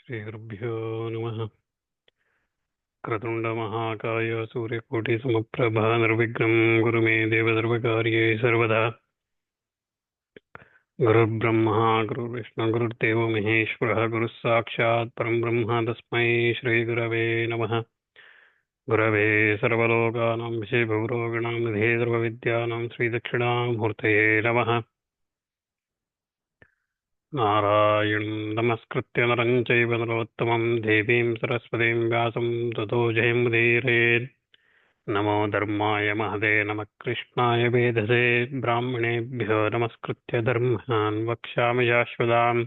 श्रीगुरुभ्यो नमः। क्रतुण्डमहाकाय सूर्यकोटिसमप्रभा निर्विघ्नं कुरु मे देव सर्वकार्ये सर्वदा। गुरुर्ब्रह्मा गुरुर्विष्णु गुरुर्देवो महेश्वरः गुरुः साक्षात् परं ब्रह्म तस्मै श्रीगुरवे नमः। गुरवे सर्वलोकानां विषयभूरोगिणां निधे सर्वविद्यानां श्रीदक्षिणामूर्तये नमः। नारायणं नमस्कृत्य नरं चैव नरोत्तमं देवीं सरस्वतीं व्यासं ततो जयमुदीरयेत्। नमो धर्माय महदे नमः कृष्णाय वेधसे ब्राह्मणेभ्यो नमस्कृत्य धर्मान् वक्ष्यामि शाश्वताम्।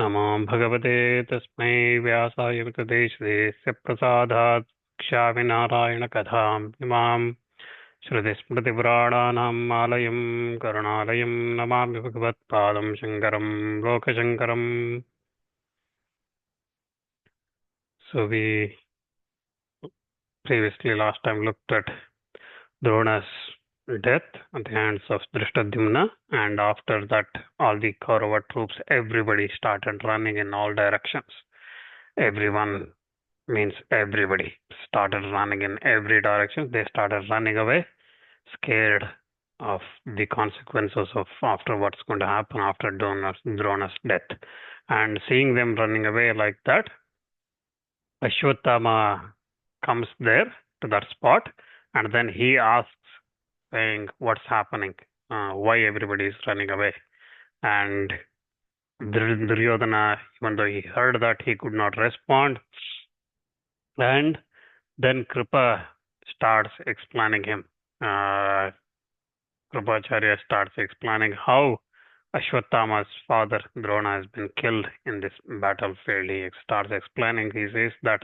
नमो भगवते तस्मै व्यासाय कृतदेशदेस्य प्रसादात् वक्ष्यामि नारायणकथाम् इमाम्। श्रुतिस्मृतिपुराणानाम् आलयं करुणालयं नमामि भगवत्पादं शङ्करं लोकशङ्करम्. So we previously last time looked at Drona's death at the hands of Dhristadhyumna, and after that all the Kaurava troops, everybody started running in all directions. Everyone means everybody started running in every direction. They started running away, scared of the consequences of after what's going to happen after Drona's death. And seeing them running away like that, Ashwatthama comes there to that spot, and then he asks, saying, what's happening? Why everybody is running away? And Duryodhana, even though he heard that, he could not respond. And then Kripa starts explaining him. Kripacharya starts explaining how Ashwatthama's father Drona has been killed in this battlefield. He starts explaining. He says that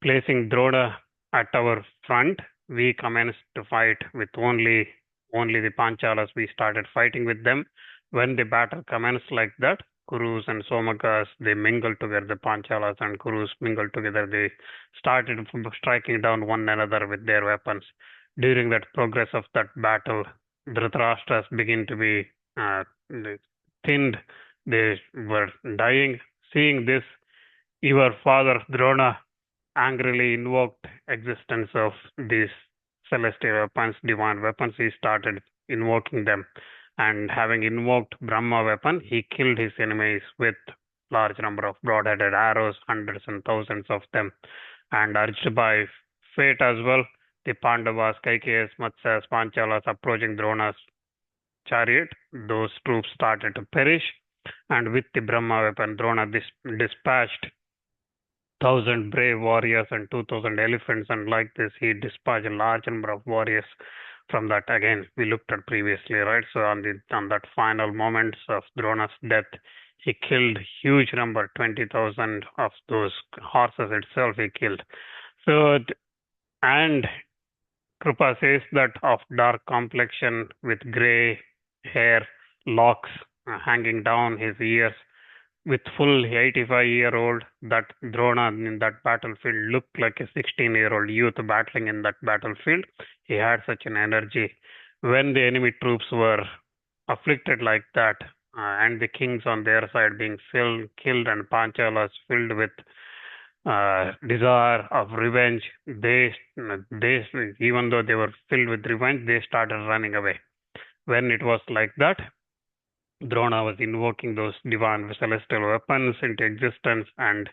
placing Drona at our front, we commenced to fight with only the Panchalas. We started fighting with them. When the battle commenced like that, Kurus and Somakas, they mingled together. The Panchalas and Kurus mingled together. They started striking down one another with their weapons. During that progress of that battle, Dhritarashtra's begin to be thinned. They were dying. Seeing this, your father Drona angrily invoked existence of these celestial weapons, divine weapons. He started invoking them, and having invoked Brahma weapon, he killed his enemies with large number of broad-headed arrows, hundreds and thousands of them. And urged by fate as well, the Pandavas, Kaikeyas, Matsyas, Panchalas approaching Drona's chariot, those troops started to perish. And with the Brahma weapon, Drona dispatched 1,000 brave warriors and 2,000 elephants, and like this, he dispatched a large number of warriors. From that, again, we looked at previously, right? So on that final moments of Drona's death, he killed huge number, 20,000 of those horses itself he killed. So, and Kripa says that of dark complexion with gray hair, locks hanging down his ears, with full 85-year-old, that Drona in that battlefield looked like a 16-year-old youth battling in that battlefield. He had such an energy. When the enemy troops were afflicted like that, and the kings on their side being killed, and Panchalas filled with desire of revenge, they even though they were filled with revenge, they started running away. When it was like that, Drona was invoking those divine celestial weapons into existence and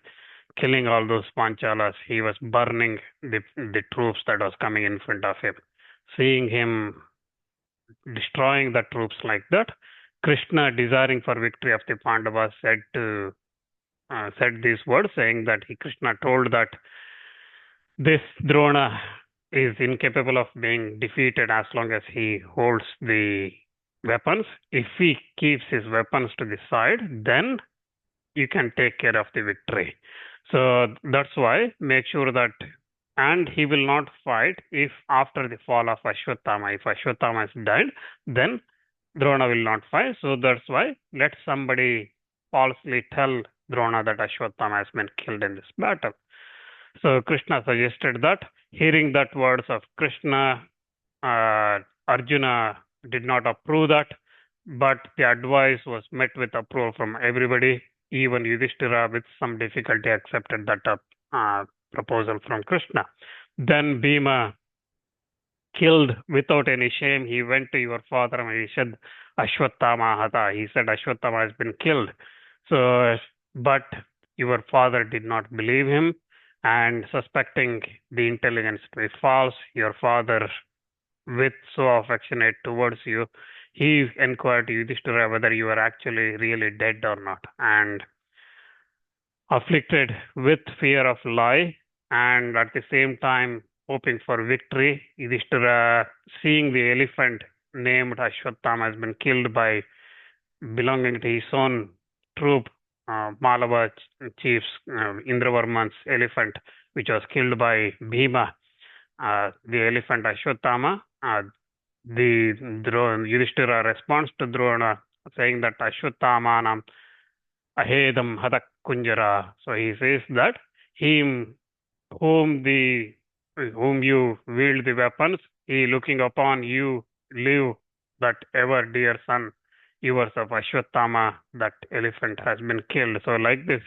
killing all those Panchalas. He was burning the troops that was coming in front of him. Seeing him destroying the troops like that, Krishna, desiring for victory of the Pandavas, said these words, saying that Krishna told that this Drona is incapable of being defeated as long as he holds the weapons. If he keeps his weapons to the side, then you can take care of the victory. So that's why make sure that, and he will not fight if after the fall of Ashwatthama, if Ashwatthama is died, then Drona will not fight. So that's why let somebody falsely tell Drona that Ashwatthama has been killed in this battle. So Krishna suggested that. Hearing that words of Krishna, Arjuna did not approve that, but the advice was met with approval from everybody. even Yudhishthira, with some difficulty, accepted that proposal from Krishna. Then Bhima killed without any shame. He went to your father and he said, Ashwatthama Hata. He said, Ashwatthama has been killed. So, but your father did not believe him, and suspecting the intelligence to be false, your father, with so affectionate towards you, he inquired to Yudhishthira whether you are actually really dead or not. And afflicted with fear of lie, and at the same time hoping for victory, Yudhishthira, seeing the elephant named Ashwatthama has been killed by belonging to his own troop, Malava chief's Indravarman's elephant, which was killed by Bhima, the elephant Ashwatthama. The Yudhishthira responds to Drona saying that Ashwatthama ahedam hadak kunjara. So he says that him whom you wield the weapons, he looking upon you live, that ever dear son yours of Ashwatthama, that elephant has been killed. So like this,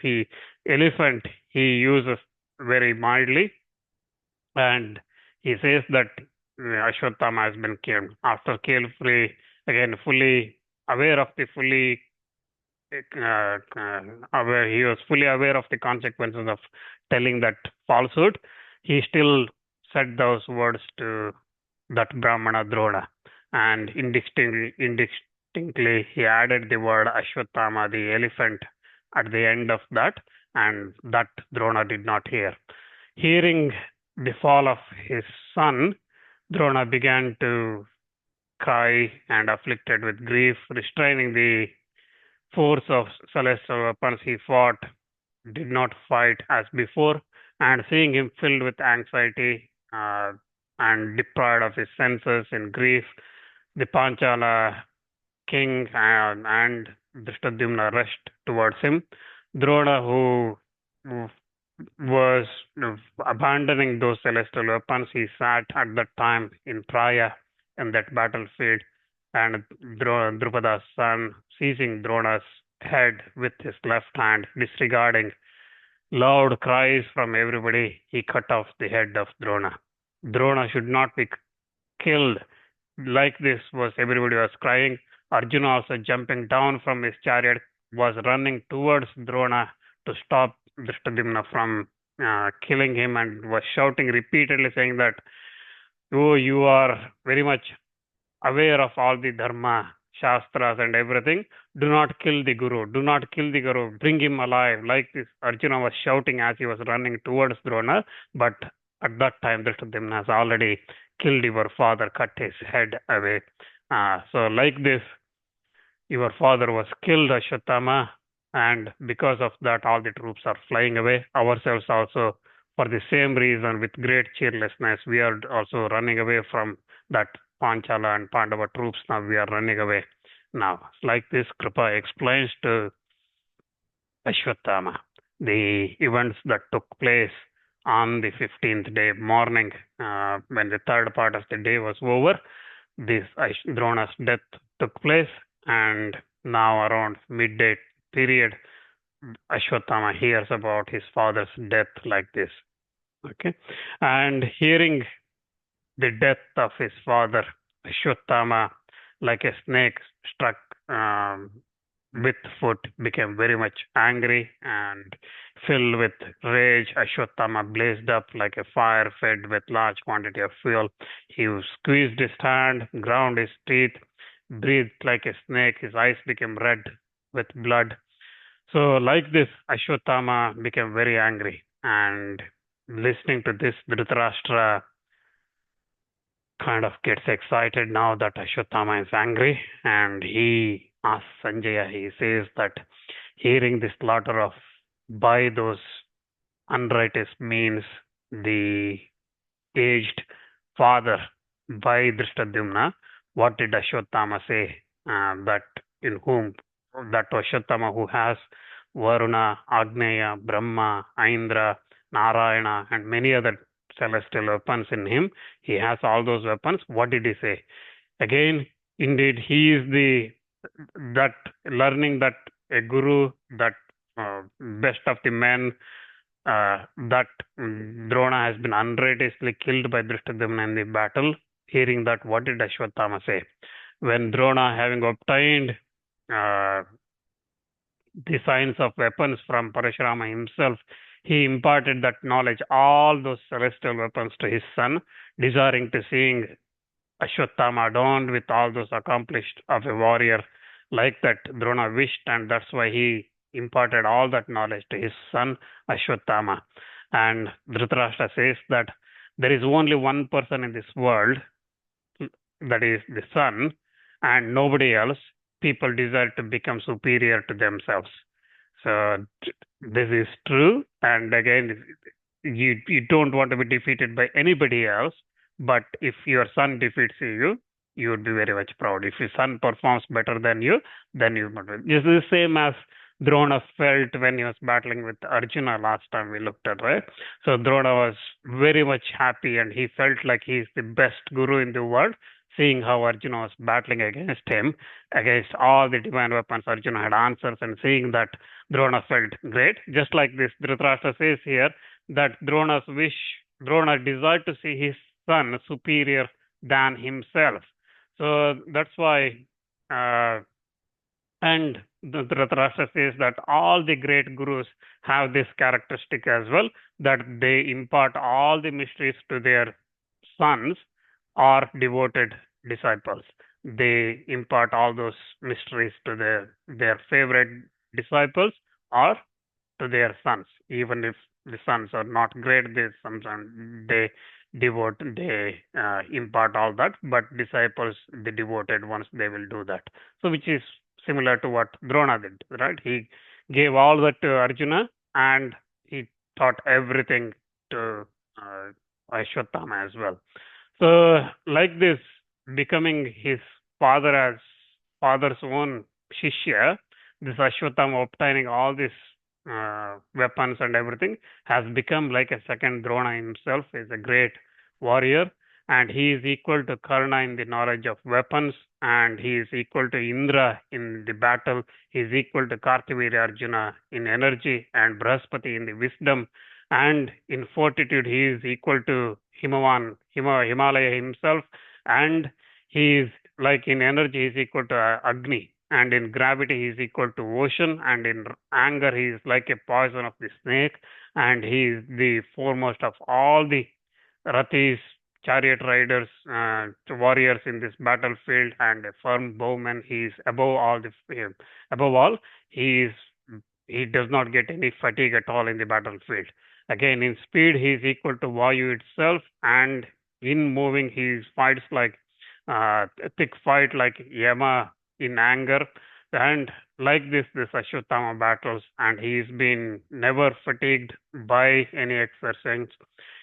elephant he uses very mildly, and he says that Ashwatthama has been killed. After carefully, again fully aware of the fully aware, he was fully aware of the consequences of telling that falsehood. He still said those words to that Brahmana Drona, and indistinctly he added the word Ashwatthama, the elephant, at the end of that, and that Drona did not hear. Hearing the fall of his son, Drona began to cry and afflicted with grief, restraining the force of celestial weapons he fought, did not fight as before, and seeing him filled with anxiety and deprived of his senses in grief, the Panchala king and Dhristadhyumna rushed towards him. Drona, who was abandoning those celestial weapons, he sat at that time in Praya in that battlefield, and Drupada's son, seizing Drona's head with his left hand, disregarding loud cries from everybody, he cut off the head of Drona. Drona should not be killed. Like this was everybody was crying. Arjuna also jumping down from his chariot was running towards Drona to stop Dhristadhyumna from killing him, and was shouting repeatedly saying that, oh, you are very much aware of all the dharma, shastras and everything. Do not kill the guru. Do not kill the guru. Bring him alive. Like this, Arjuna was shouting as he was running towards Drona. But at that time, Dhristadhyumna has already killed your father, cut his head away. So like this, your father was killed, Ashwatthama, and because of that, all the troops are flying away. Ourselves also, for the same reason, with great cheerlessness, we are also running away from that Panchala and Pandava troops. Now we are running away. Now, like this, Kripa explains to Ashwatthama the events that took place on the 15th day morning, when the third part of the day was over. This Drona's death took place, and now around midday period, Ashwatthama hears about his father's death like this. Okay, and hearing the death of his father, Ashwatthama, like a snake struck with foot, became very much angry and filled with rage. Ashwatthama blazed up like a fire fed with large quantity of fuel. He squeezed his hand, ground his teeth, breathed like a snake. His eyes became red with blood. So, like this, Ashwatthama became very angry. And listening to this, Dhritarashtra kind of gets excited now that Ashwatthama is angry, and he asks Sanjaya, he says that hearing the slaughter of by those unrighteous means, the aged father by Dhristadhyumna, what did Ashwatthama say? That in whom that Ashwatthama who has Varuna, Agneya, Brahma, Indra, Narayana, and many other celestial weapons in him. He has all those weapons. What did he say? Again, indeed, he is that learning that a guru, that best of the men, that Drona has been unrighteously killed by Drishtadyumna in the battle. Hearing that, what did Ashwatthama say? When Drona, having obtained uh, the science of weapons from Parashurama himself, he imparted that knowledge, all those celestial weapons, to his son, desiring to seeing Ashwatthama adorned with all those accomplished of a warrior like that Drona wished, and that's why he imparted all that knowledge to his son Ashwatthama. And Dhritarashtra says that there is only one person in this world, that is the sun, and nobody else. People desire to become superior to themselves. So this is true. And again, you don't want to be defeated by anybody else. But if your son defeats you, you would be very much proud. If your son performs better than you, then you would. This is the same as Drona felt when he was battling with Arjuna last time we looked at, right? So Drona was very much happy and he felt like he's the best guru in the world, seeing how Arjuna was battling against him, against all the divine weapons. Arjuna had answers, and seeing that, Drona felt great. Just like this, Dhritarashtra says here that Drona desired to see his son superior than himself. So that's why, uh, and the Dhritarashtra says that all the great gurus have this characteristic as well, that they impart all the mysteries to their sons or devoted disciples. They impart all those mysteries to their favorite disciples or to their sons, even if the sons are not great. They sometimes they impart all that, but disciples, the devoted ones, they will do that. So, which is similar to what Drona did, right? He gave all that to Arjuna, and he taught everything to Ashwatthama as well. So, like this, becoming his father's own shishya, this Ashwatthama obtaining all these weapons and everything, has become like a second Drona himself. Is a great warrior, and he is equal to Karna in the knowledge of weapons, and he is equal to Indra in the battle. He is equal to Kartavirya Arjuna in energy, and Brahaspati in the wisdom, and in fortitude he is equal to Himalaya himself, and he is like in energy he is equal to Agni, and in gravity he is equal to ocean, and in anger he is like a poison of the snake, and he is the foremost of all the Rathis, chariot riders, warriors in this battlefield, and a firm bowman. He is above all. He is he does not get any fatigue at all in the battlefield. Again, in speed, he is equal to Vayu itself, and in moving, he fights like a thick fight like Yama in anger, and like this Ashwatthama battles, and he's been never fatigued by any exercise.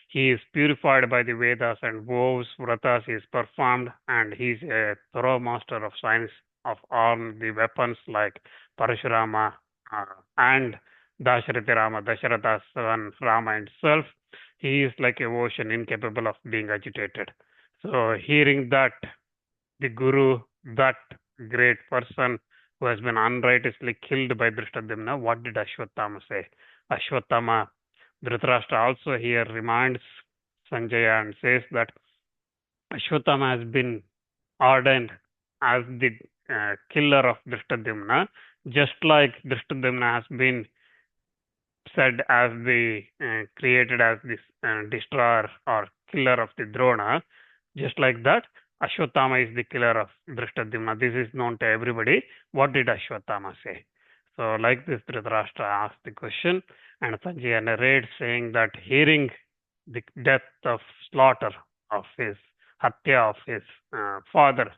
He is purified by the Vedas and vows, vratas he is performed, and he is a thorough master of science of all the weapons like Parashurama uh, and Dasharatha's son Rama himself. He is like a ocean, incapable of being agitated. So, hearing that, the Guru, that great person who has been unrighteously killed by Drishtadyumna, what did Ashwatthama say? Ashwatthama, Dhritarashtra also here reminds Sanjaya and says that Ashwatthama has been ordained as the killer of Drishtadyumna, just like Drishtadyumna has been said as the created as this destroyer or killer of the Drona. Just like that, Ashwatthama is the killer of Drishtadyumna. This is known to everybody. What did Ashwatthama say? So, like this, Dhritarashtra asked the question, and Sanjaya narrates saying that hearing the death of slaughter of his Hatya of his father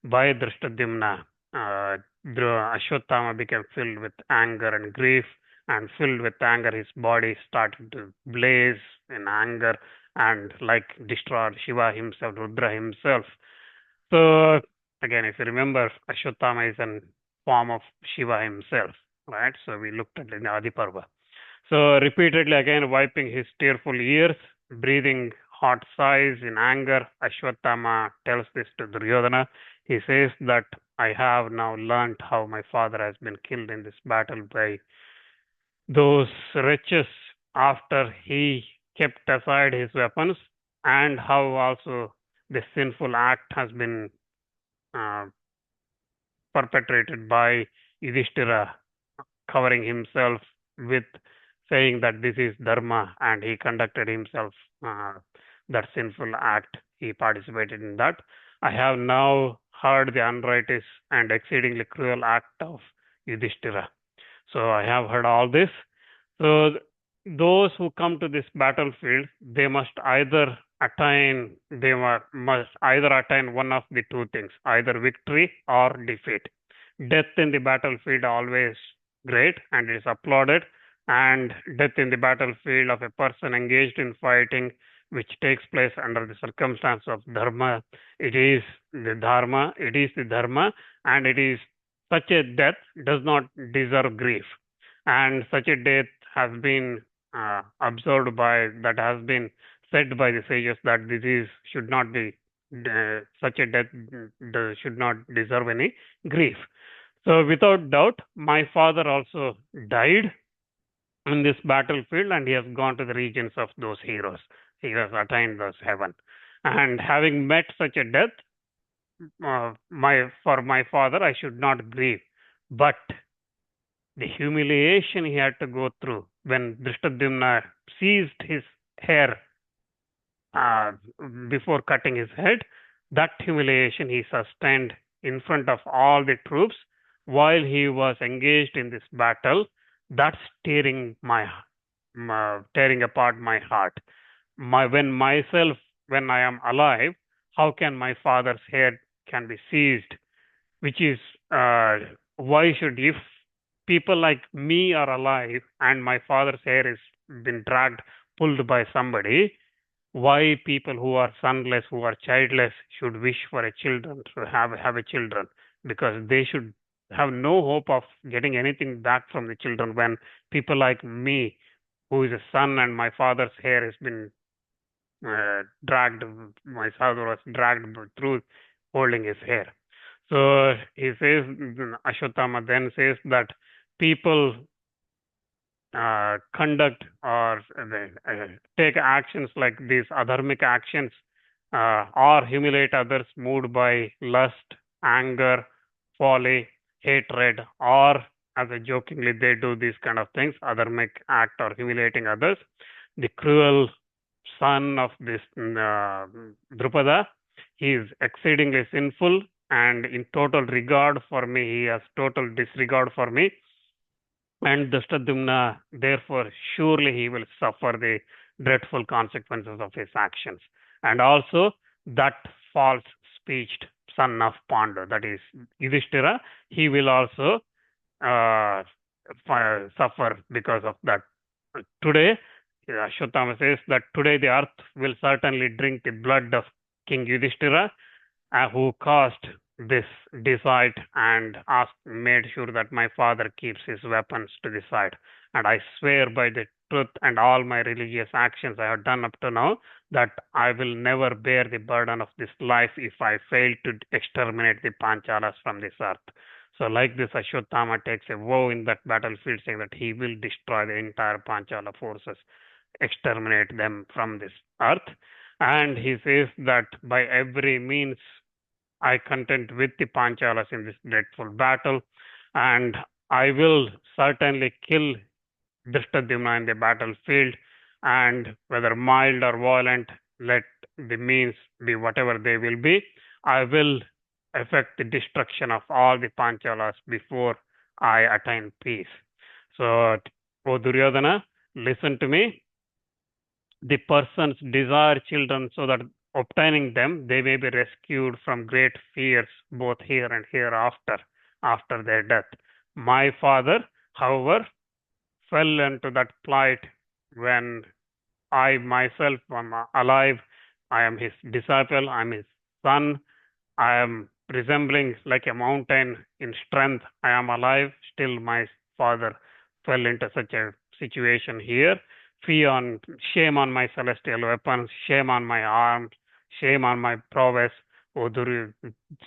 by Drishtadyumna, Ashwatthama became filled with anger and grief, and filled with anger, his body started to blaze in anger and like destroyed Shiva himself, Rudra himself. So, again, if you remember, Ashwatthama is a form of Shiva himself, right? So, we looked at it in Adi Parva. So, repeatedly again wiping his tearful ears, breathing hot sighs in anger, Ashwatthama tells this to Duryodhana. He says that I have now learnt how my father has been killed in this battle by those wretches after he kept aside his weapons, and how also this sinful act has been uh, perpetrated by Yudhishthira, covering himself with saying that this is dharma, and he conducted himself uh, that sinful act. He participated in that. I have now heard the unrighteous and exceedingly cruel act of Yudhishthira. So I have heard all this. So those who come to this battlefield, they must either must either attain one of the two things, either victory or defeat. Death in the battlefield always great and is applauded, and death in the battlefield of a person engaged in fighting, which takes place under the circumstance of dharma, it is the dharma, and it is such a death does not deserve grief, and such a death has been observed by that has been said by the sages that disease should not be such a death should not deserve any grief. So without doubt, my father also died in this battlefield, and he has gone to the regions of those heroes. He has attained those heaven, and having met such a death, my for my father, I should not grieve, but the humiliation he had to go through when Dhristadhyumna seized his hair uh, before cutting his head, that humiliation he sustained in front of all the troops while he was engaged in this battle, that's tearing apart my heart. When I am alive, how can my father's hair can be seized? Which is uh, why should if people like me are alive and my father's hair is been dragged, pulled by somebody, why people who are sonless, who are childless, should wish for a children to have a children, because they should have no hope of getting anything back from the children when people like me, who is a son, and my father's hair has been dragged, my father was dragged through holding his hair. So he says, Ashwatthama then says that people conduct or take actions like these adharmic actions or humiliate others moved by lust, anger, folly, hatred, or as a jokingly they do these kind of things, adharmic act or humiliating others. The cruel son of this Drupada, he is exceedingly sinful and in total regard for me, he has total disregard for me, and Dristadhyumna, therefore, surely he will suffer the dreadful consequences of his actions. And also, that false speeched son of Pandu, that is Yudhishthira, he will also uh, suffer because of that. Today, Ashwatthama says that today the earth will certainly drink the blood of King Yudhishthira, who caused this decide and made sure that my father keeps his weapons to the side. And I swear by the truth and all my religious actions I have done up to now that I will never bear the burden of this life if I fail to exterminate the Panchalas from this earth. So, like this, Ashwatthama takes a vow in that battlefield saying that he will destroy the entire Panchala forces, exterminate them from this earth. And he says that by every means I contend with the Panchalas in this dreadful battle, and I will certainly kill Drishtadyumna in the battlefield, and whether mild or violent, let the means be whatever they will be, I will effect the destruction of all the Panchalas before I attain peace. So, O Duryodhana, listen to me. The persons desire children so that obtaining them they may be rescued from great fears both here and hereafter after their death. My father, however, fell into that plight when I myself am alive. I am his disciple, I am his son, I am resembling like a mountain in strength. I am alive, still my father fell into such a situation here. Shame on my celestial weapons, shame on my arms, shame on my prowess. O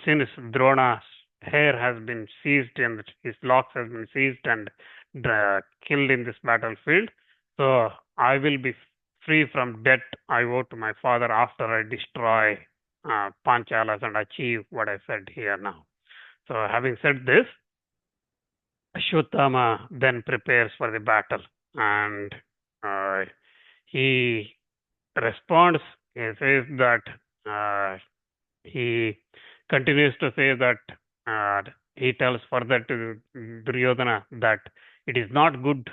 since Drona's hair has been seized and his locks has been seized and killed in this battlefield. So I will be free from debt I owe to my father after I destroy Panchalas and achieve what I said here now. So having said this, Ashwatthama then prepares for the battle, and uh, he responds. He says that he continues to say that he tells further to Duryodhana that it is not good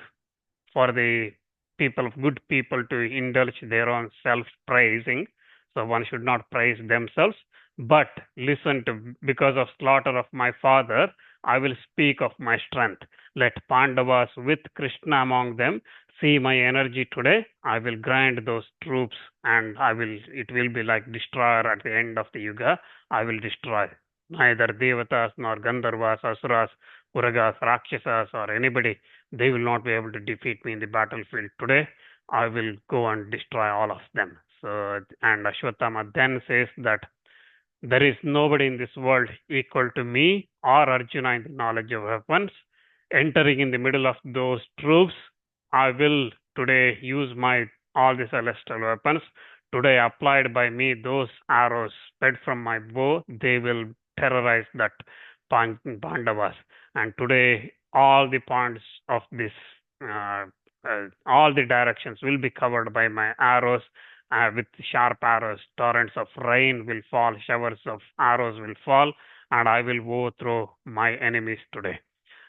for the good people to indulge their own self-praising. So one should not praise themselves, but listen to, because of slaughter of my father, I will speak of my strength. Let Pandavas with Krishna among them see my energy today. I will grind those troops and it will be like destroyer at the end of the Yuga. I will destroy neither Devatas nor Gandharvas, Asuras, Uragas, Rakshasas, or anybody. They will not be able to defeat me in the battlefield today. I will go and destroy all of them. So, and Ashwatthama then says that there is nobody in this world equal to me or Arjuna in the knowledge of weapons. Entering in the middle of those troops, I will today use my all the celestial weapons. Today applied by me, those arrows sped from my bow, they will terrorize that Pandavas. And today, all the points of this, all the directions will be covered by my arrows. With sharp arrows, torrents of rain will fall, showers of arrows will fall, and I will overthrow my enemies today.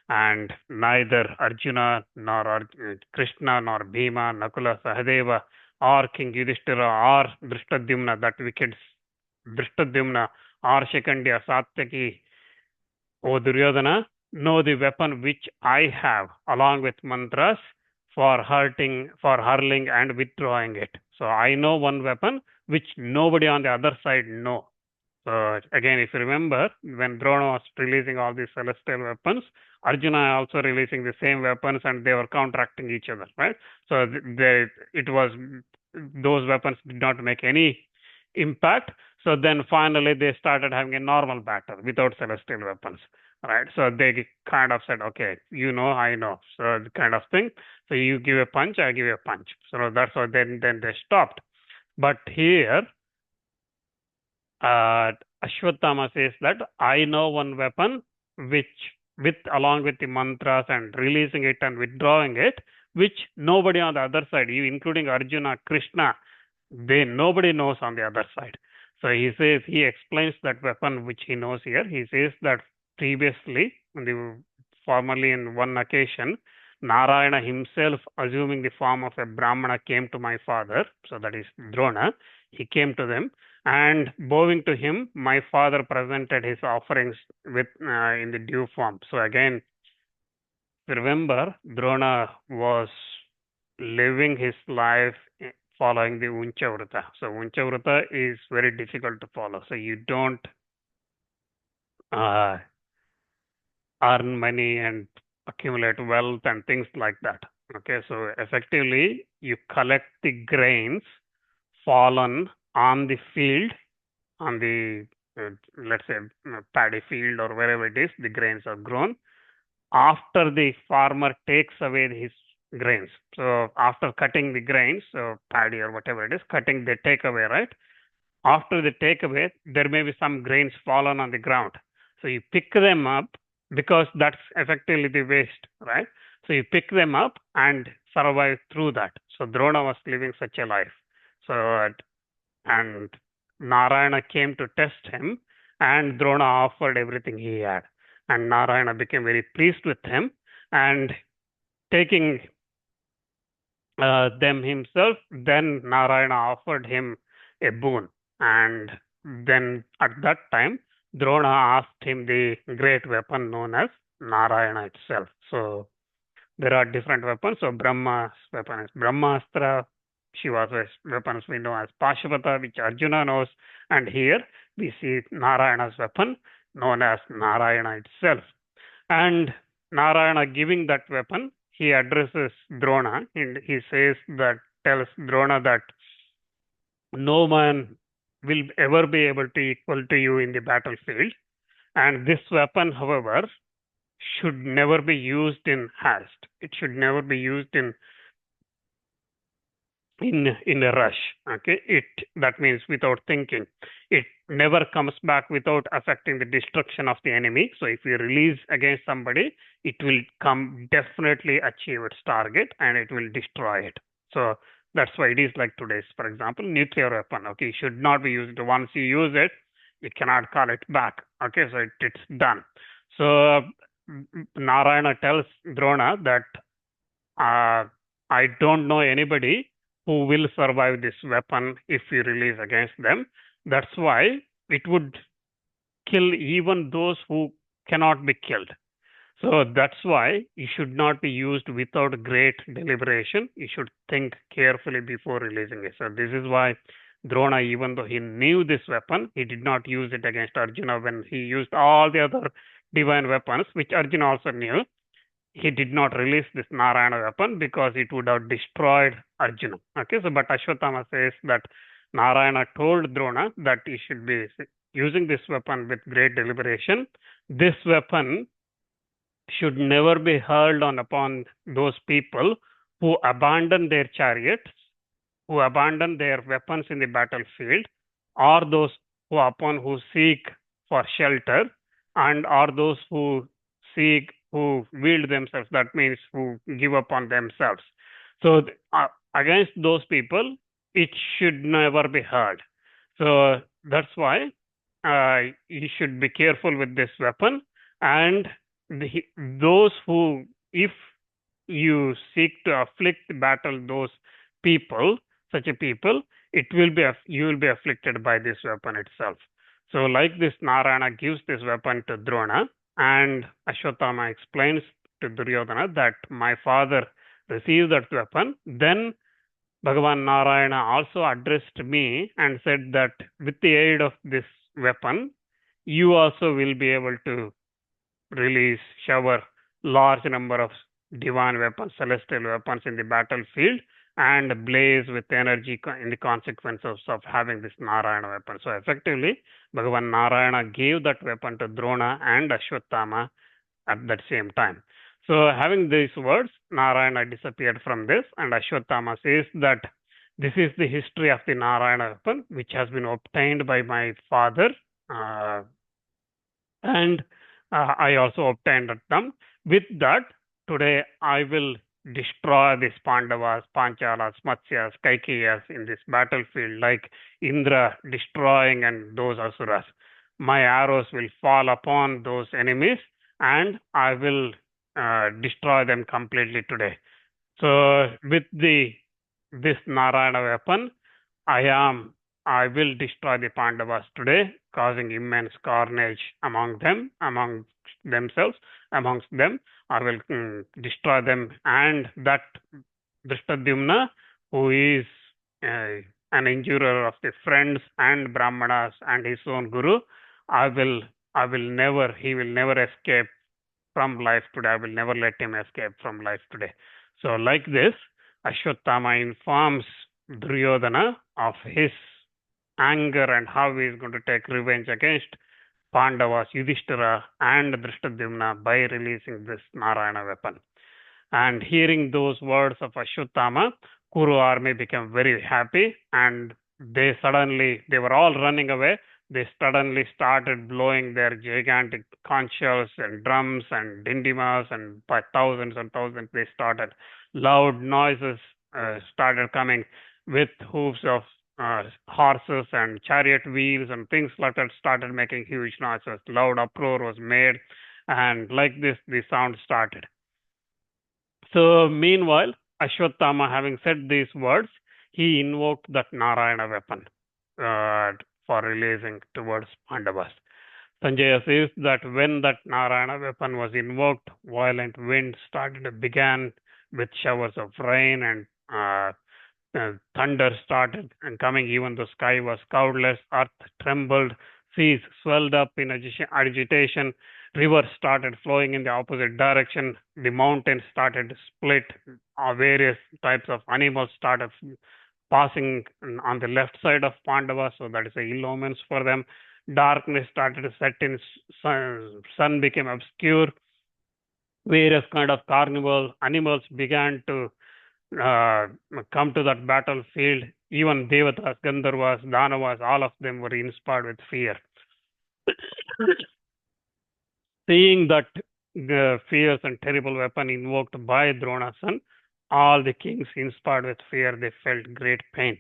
And neither Arjuna nor Krishna nor Bhima, Nakula, Sahadeva, or King Yudhishthira or Dhristadhyumna, that wicked Dhristadhyumna, or Shikandya, Satyaki, O Duryodhana, know the weapon which I have, along with mantras for hurling and withdrawing it. So I know one weapon which nobody on the other side know. So again, if you remember, when Drona was releasing all these celestial weapons, Arjuna also releasing the same weapons, and they were counteracting each other, right? So those weapons did not make any impact. So then finally they started having a normal battle without celestial weapons, right? So they kind of said, okay, you know, I know, so the kind of thing. So you give a punch, I give a punch. So that's why then they stopped. But here, Ashwatthama says that I know one weapon which, along with the mantras and releasing it and withdrawing it, which nobody on the other side, you including Arjuna, Krishna, nobody knows on the other side. So he explains that weapon which he knows here. He says that previously, formerly in one occasion, Narayana himself, assuming the form of a Brahmana, came to my father, so that is Drona. He came to them, and bowing to him, my father presented his offerings in the due form. So again, remember, Drona was living his life following the Unchavrata. So Unchavrata is very difficult to follow. So you don't earn money and accumulate wealth and things like that. Okay, so effectively you collect the grains fallen on the field, on the let's say paddy field or wherever it is, the grains are grown. After the farmer takes away his grains, so after cutting the grains, so paddy or whatever it is, cutting, they take away, right? After they take away, there may be some grains fallen on the ground. So you pick them up because that's effectively the waste, right? So you pick them up and survive through that. So Drona was living such a life. So, and Narayana came to test him, and Drona offered everything he had. And Narayana became very pleased with him, and taking them himself, then Narayana offered him a boon. And then at that time, Drona asked him the great weapon known as Narayana itself. So there are different weapons. So Brahma's weapon is Brahmastra, Shiva's weapons we know as Pashupata, which Arjuna knows. And here we see Narayana's weapon known as Narayana itself. And Narayana giving that weapon, he addresses Drona, and he tells Drona that no man will ever be able to equal to you in the battlefield. And this weapon, however, should never be used in haste. It should never be used in a rush. Okay, it that means without thinking. It never comes back without affecting the destruction of the enemy. So if you release against somebody, it will come definitely achieve its target and it will destroy it. So that's why it is like today's, for example, nuclear weapon. Okay, it should not be used. Once you use it, you cannot call it back. Okay, so it's done. So Narayana tells Drona that I don't know anybody who will survive this weapon if we release against them. That's why it would kill even those who cannot be killed. So that's why it should not be used without great deliberation. You should think carefully before releasing it. So this is why Drona, even though he knew this weapon, he did not use it against Arjuna when he used all the other divine weapons, which Arjuna also knew. He did not release this Narayana weapon because it would have destroyed Arjuna. Okay, so but Ashwatthama says that Narayana told Drona that he should be using this weapon with great deliberation. This weapon should never be hurled on upon those people who abandon their chariots, who abandon their weapons in the battlefield, or those who seek for shelter, and are those who wield themselves. That means who give up on themselves. So against those people, it should never be heard. So that's why you should be careful with this weapon. And those who, if you seek to afflict, battle those people, such a people, you will be afflicted by this weapon itself. So, like this, Narayana gives this weapon to Drona, and Ashwatthama explains to Duryodhana that my father received that weapon. Then Bhagavan Narayana also addressed me and said that with the aid of this weapon, you also will be able to shower large number of divine weapons, celestial weapons in the battlefield and blaze with energy in the consequences of having this Narayana weapon. So effectively, Bhagavan Narayana gave that weapon to Drona and Ashwatthama at that same time. So having these words, Narayana disappeared from this, and Ashwatthama says that this is the history of the Narayana weapon, which has been obtained by my father, and I also obtained them. With that, today I will destroy these Pandavas, Panchalas, Matsyas, Kaikiyas in this battlefield, like Indra destroying and those Asuras. My arrows will fall upon those enemies, and I will destroy them completely today. So with this Narayana weapon, I will destroy the Pandavas today, causing immense carnage among themselves, amongst them. I will destroy them, and that Dhristadhyumna, who is an injurer of the friends and Brahmanas and his own guru, he will never escape from life today. I will never let him escape from life today. So, like this, Ashwatthama informs Duryodhana of his anger and how he is going to take revenge against Pandavas, Yudhishthira, and Dhristadhyumna by releasing this Narayana weapon. And hearing those words of Ashwatthama, Kuru army became very happy, and they were all running away. They suddenly started blowing their gigantic conch shells and drums and dindimas, and by thousands and thousands they started. Loud noises started coming with hooves of horses and chariot wheels and things like that started making huge noises. Loud uproar was made, and like this, the sound started. So, meanwhile, Ashwatthama, having said these words, he invoked that Narayana weapon for releasing towards Pandavas. Sanjaya says that when that Narayana weapon was invoked, violent wind began with showers of rain, and thunder started and coming. Even the sky was cloudless, earth trembled, seas swelled up in agitation, rivers started flowing in the opposite direction, the mountains started to split, various types of animals started passing on the left side of Pandava, so that is a ill omens for them. Darkness started to set in, sun became obscure, various kind of carnival animals began to uh, come to that battlefield. Even Devatas, Gandharvas, Danavas, all of them were inspired with fear. Seeing that fierce and terrible weapon invoked by Drona's son, all the kings, inspired with fear, they felt great pain.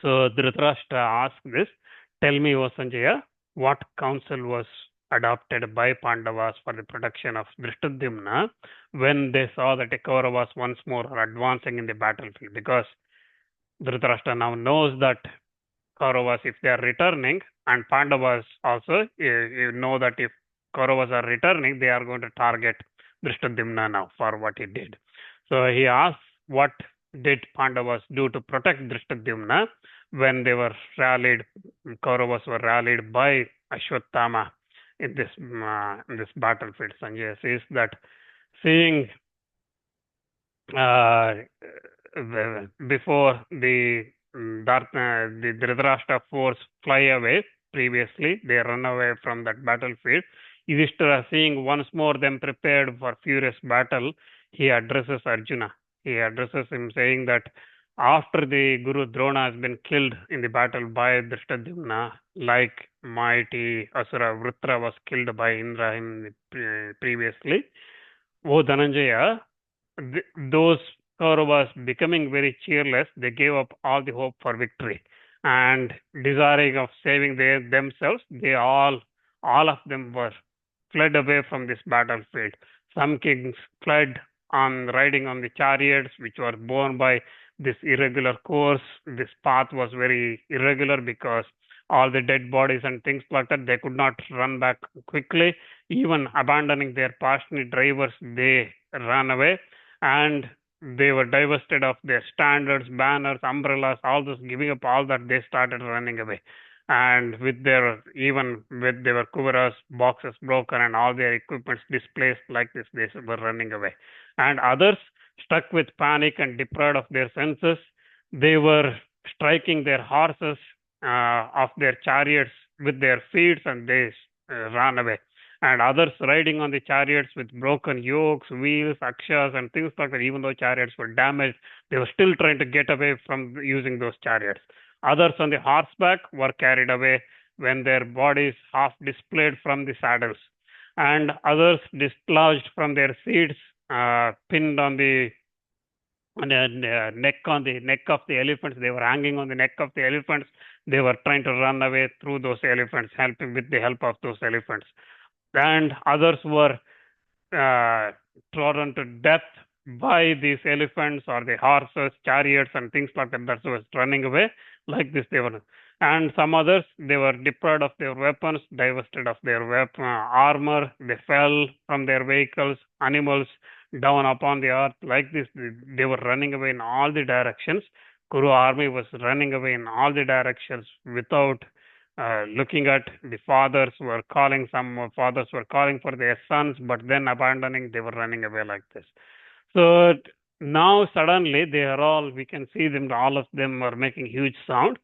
So Dhritarashtra asked this, tell me, O Sanjaya, what counsel was adopted by Pandavas for the protection of Dhristadhyumna when they saw that the Kauravas once more are advancing in the battlefield? Because Dhritarashtra now knows that Kauravas, if they are returning, and Pandavas also, you know that if Kauravas are returning, they are going to target Dhrishtadyumna now for what he did. So he asks, what did Pandavas do to protect Dhrishtadyumna when they were rallied, Kauravas were rallied by Ashwatthama in this battlefield? Sanjay says that seeing uh, before the Dhritarashtra force fly away, previously they run away from that battlefield. Yushisthira, seeing once more them prepared for furious battle, he addresses Arjuna. He addresses him saying that after the Guru Drona has been killed in the battle by Dhrishtadyumna, like mighty Asura Vritra was killed by Indra previously, O Dhananjaya, those Kauravas becoming very cheerless, they gave up all the hope for victory, and desiring of saving themselves, all of them were fled away from this battlefield. Some kings fled on riding on the chariots, which were borne by this irregular course. This path was very irregular because all the dead bodies and things like that, they could not run back quickly. Even abandoning their passionate drivers, they ran away, and they were divested of their standards, banners, umbrellas, all those, giving up all that, they started running away. And with their, even with their kuvaras, boxes broken, and all their equipments displaced like this, they were running away. And others, stuck with panic and deprived of their senses, they were striking their horses of their chariots with their feet, and they ran away. And others riding on the chariots with broken yokes, wheels, akshas, and things like that. Even though chariots were damaged, they were still trying to get away from using those chariots. Others on the horseback were carried away when their bodies half displayed from the saddles, and others dislodged from their seats, pinned on the neck of the elephants. They were hanging on the neck of the elephants. They were trying to run away through those elephants, helping with the help of those elephants. And others were trodden to death by these elephants or the horses, chariots, and things like that. That was running away like this. They were, and some others, they were deprived of their weapons, divested of their armor. They fell from their vehicles, animals down upon the earth like this. They were running away in all the directions. Kuru army was running away in all the directions without looking at the fathers were calling, some fathers were calling for their sons, but then abandoning, they were running away like this. So now suddenly they are all, we can see them, all of them are making huge sound.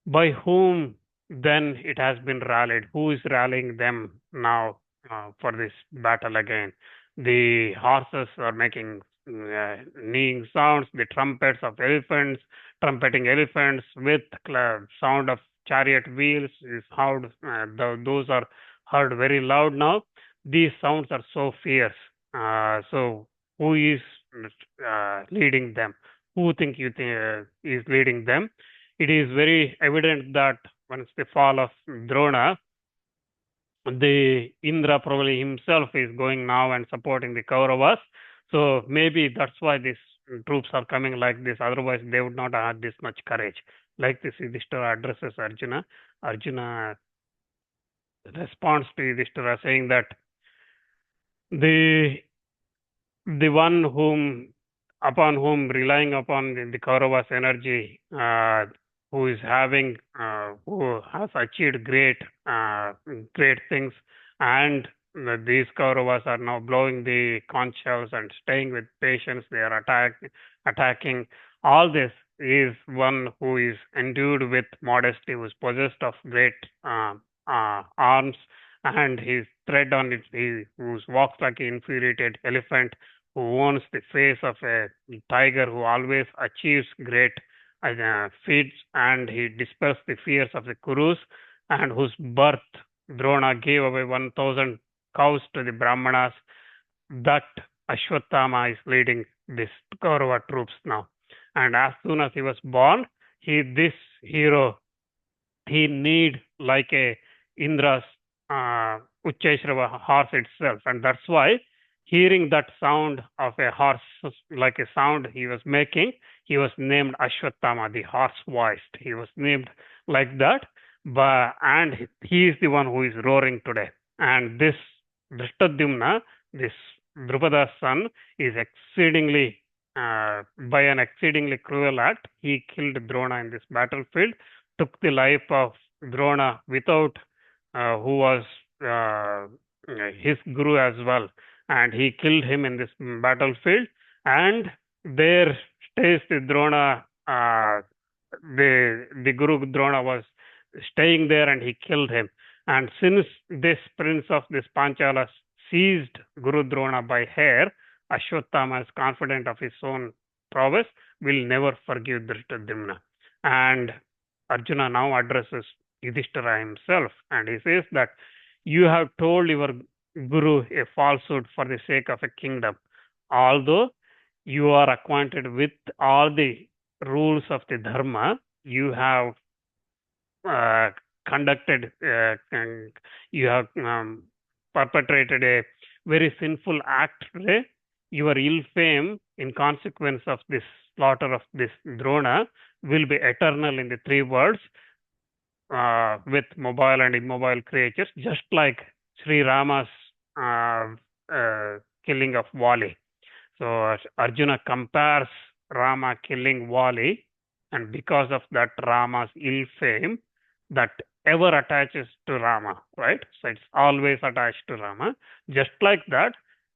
By whom then it has been rallied? Who is rallying them now for this battle again? The horses are making neighing sounds, the trumpets of elephants, trumpeting elephants with sound of chariot wheels is heard. Those are heard very loud now. These sounds are so fierce. So who is leading them? Who think you is leading them? It is very evident that once the fall of Drona, the Indra probably himself is going now and supporting the Kauravas. So maybe that's why these troops are coming like this. Otherwise, they would not have this much courage. Like this, Yudhishthira addresses Arjuna. Arjuna responds to Yudhishthira saying that the one upon whom relying upon the Kauravas energy, who is having who has achieved great things, and these Kauravas are now blowing the conch shells and staying with patience. They are attacking. All this is one who is endued with modesty, who is possessed of great arms, and his thread on it, who walks like an infuriated elephant, who owns the face of a tiger, who always achieves great feats, and he dispels the fears of the Kurus, and whose birth Drona gave away 1,000 cows to the Brahmanas. That Ashwatthama is leading this Kaurava troops now. And as soon as he was born, this hero, he need like a Indra's Uchchaishrava horse itself. And that's why hearing that sound of a horse, like a sound he was making, he was named Ashwatthama, the horse voiced. He was named like that. And he is the one who is roaring today. And this Dhristadhyumna, this Drupada's son, is exceedingly, by an exceedingly cruel act, he killed Drona in this battlefield, took the life of Drona without, who was uh, his guru as well, and he killed him in this battlefield. And there stays the Drona, the Guru Drona was staying there, and he killed him. And since this prince of this Panchala seized Guru Drona by hair, Ashwatthama is confident of his own prowess, will never forgive Drishtadyumna. And Arjuna now addresses Yudhishthira himself, and he says that you have told your guru a falsehood for the sake of a kingdom. Although you are acquainted with all the rules of the dharma, you have uh, conducted, and you have perpetrated a very sinful act today. Your ill fame, in consequence of this slaughter of this Drona, will be eternal in the three worlds, with mobile and immobile creatures, just like Sri Rama's uh, killing of Vali. So Arjuna compares Rama killing Vali, and because of that, Rama's ill fame that ever attaches to Rama, right? So it's always attached to Rama. Just like that,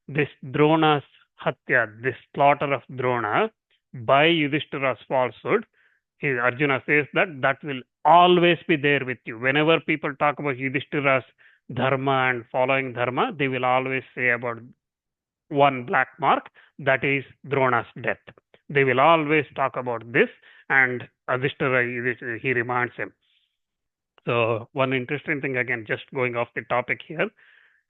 this Drona's Hatya, this slaughter of Drona by Yudhishthira's falsehood, Arjuna says that will always be there with you. Whenever people talk about Yudhishthira's dharma and following dharma, they will always say about one black mark, that is Drona's death. They will always talk about this, and Yudhishthira, he reminds him. So one interesting thing, again, just going off the topic here,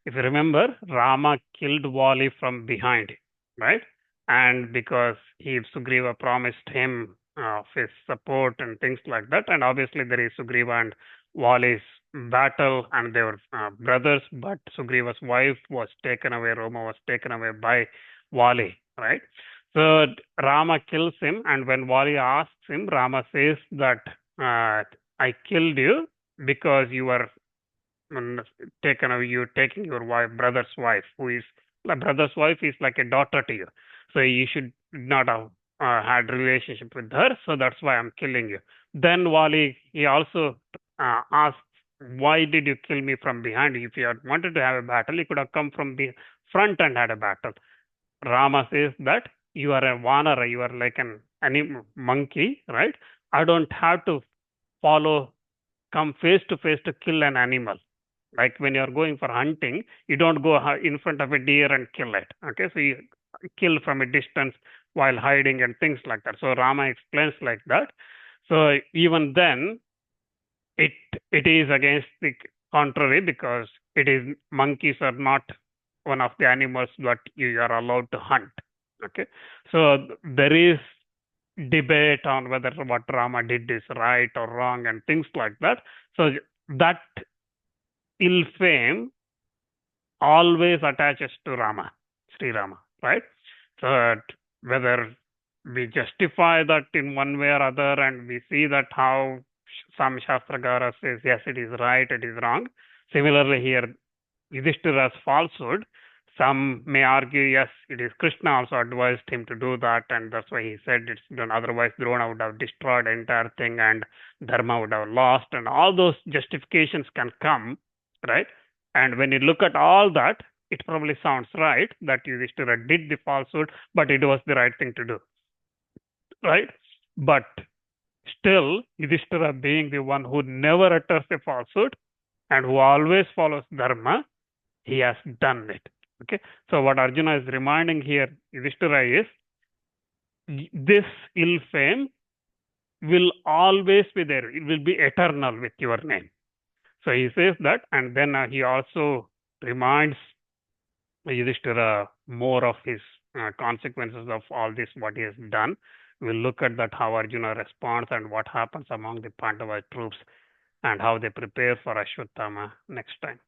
if you remember, Rama killed Vali from behind, right? And because Sugriva promised him his support and things like that, and obviously there is Sugriva and Vali's battle, and they were brothers, but Sugriva's wife was taken away, Roma was taken away by Vali, right? So Rama kills him, and when Vali asks him, Rama says that I killed you because you were taken away, you're taking your brother's wife, who is brother's wife is like a daughter to you. So you should not have had relationship with her. So that's why I'm killing you. Then Vali, he also asks, why did you kill me from behind? If you had wanted to have a battle, you could have come from the front and had a battle. Rama says that you are a vanara, you are like an monkey, right? I don't have to come face to face to kill an animal. Like when you're going for hunting, you don't go in front of a deer and kill it. Okay, so you kill from a distance while hiding and things like that. So Rama explains like that. So even then, it is against the contrary, because monkeys are not one of the animals that you are allowed to hunt. Okay, so there is debate on whether what Rama did is right or wrong and things like that. So that ill fame always attaches to Rama, Sri Rama, right? So whether we justify that in one way or other, and we see that how some Shastragara says, yes, it is right, it is wrong. Similarly here, Yudhishthira's falsehood, some may argue, yes, it is Krishna also advised him to do that, and that's why he said it's done. Otherwise, Drona would have destroyed the entire thing, and Dharma would have lost, and all those justifications can come, right? And when you look at all that, it probably sounds right that Yudhishthira did the falsehood, but it was the right thing to do, right? But still, Yudhishthira being the one who never utters a falsehood, and who always follows dharma, he has done it. Okay. So what Arjuna is reminding here, Yudhishthira, is this ill fame will always be there. It will be eternal with your name. So he says that, and then he also reminds Yudhishthira more of his consequences of all this, what he has done. We'll look at that, how Arjuna responds and what happens among the Pandava troops and how they prepare for Ashwatthama next time.